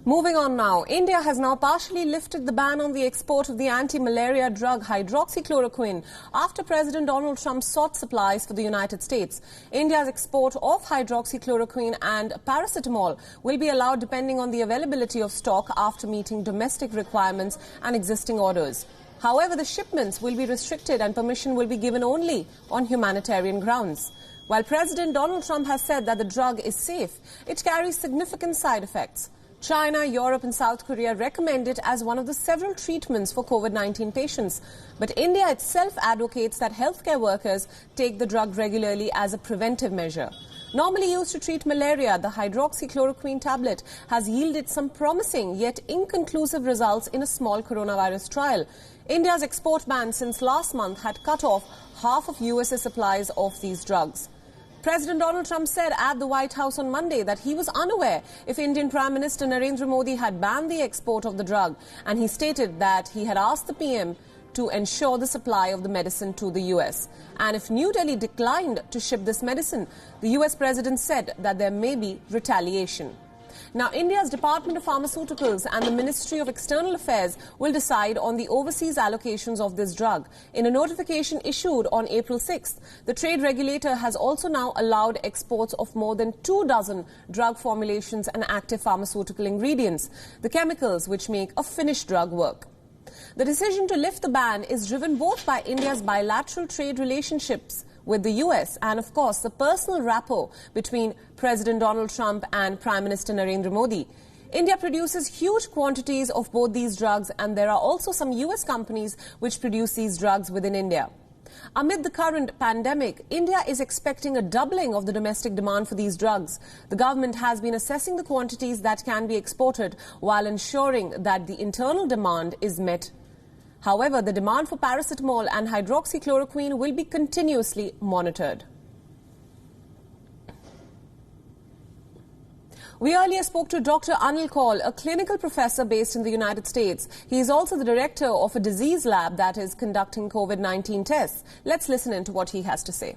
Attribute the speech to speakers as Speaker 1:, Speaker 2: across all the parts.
Speaker 1: Moving on now, India has now partially lifted the ban on the export of the anti-malaria drug hydroxychloroquine after President Donald Trump sought supplies for the United States. India's export of hydroxychloroquine and paracetamol will be allowed depending on the availability of stock after meeting domestic requirements and existing orders. However, the shipments will be restricted and permission will be given only on humanitarian grounds. While President Donald Trump has said that the drug is safe, it carries significant side effects. China, Europe and South Korea recommend it as one of the several treatments for COVID-19 patients. But India itself advocates that healthcare workers take the drug regularly as a preventive measure. Normally used to treat malaria, the hydroxychloroquine tablet has yielded some promising yet inconclusive results in a small coronavirus trial. India's export ban since last month had cut off half of US's supplies of these drugs. President Donald Trump said at the White House on Monday that he was unaware if Indian Prime Minister Narendra Modi had banned the export of the drug, and he stated that he had asked the PM to ensure the supply of the medicine to the US. And if New Delhi declined to ship this medicine, the US president said that there may be retaliation. Now, India's Department of Pharmaceuticals and the Ministry of External Affairs will decide on the overseas allocations of this drug. In a notification issued on April 6th, the trade regulator has also now allowed exports of more than 24 drug formulations and active pharmaceutical ingredients, the chemicals which make a finished drug work. The decision to lift the ban is driven both by India's bilateral trade relationships with the US and, of course, the personal rapport between President Donald Trump and Prime Minister Narendra Modi. India produces huge quantities of both these drugs, and there are also some US companies which produce these drugs within India. Amid the current pandemic, India is expecting a doubling of the domestic demand for these drugs. The government has been assessing the quantities that can be exported while ensuring that the internal demand is met. However, the demand for paracetamol and hydroxychloroquine will be continuously monitored. We earlier spoke to Dr. Anil Kaul, a clinical professor based in the United States. He is also the director of a disease lab that is conducting COVID-19 tests. Let's listen in to what he has to say.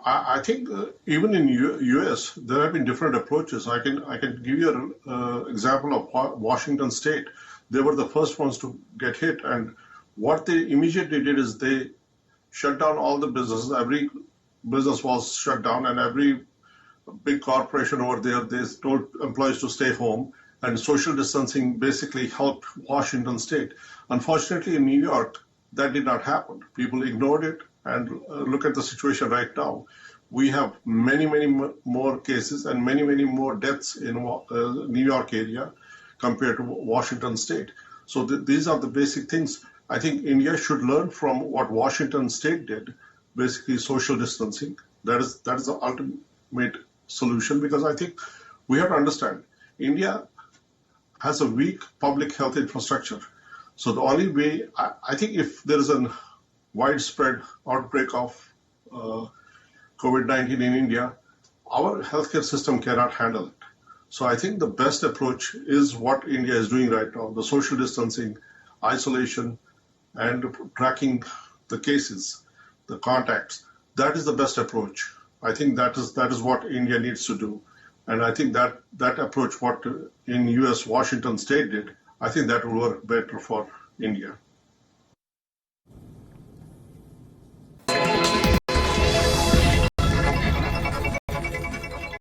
Speaker 2: I think even in US, there have been different approaches. I can give you an example of Washington State. They were the first ones to get hit, and what they immediately did is they shut down all the businesses. Every business was shut down, and every big corporation over there, they told employees to stay home, and social distancing basically helped Washington State. Unfortunately, in New York, that did not happen. People ignored it, and look at the situation right now. We have many more cases and many more deaths in New York area compared to Washington State. So these are the basic things. I think India should learn from what Washington State did, basically social distancing. That is the ultimate solution, because I think we have to understand India has a weak public health infrastructure. So the only way, I think if there is a widespread outbreak of COVID-19 in India, our healthcare system cannot handle it. So I think the best approach is what India is doing right now, the social distancing, isolation, and tracking the cases, the contacts. That is the best approach. I think that is what India needs to do. And I think that approach, what in US Washington State did, I think that will work better for India.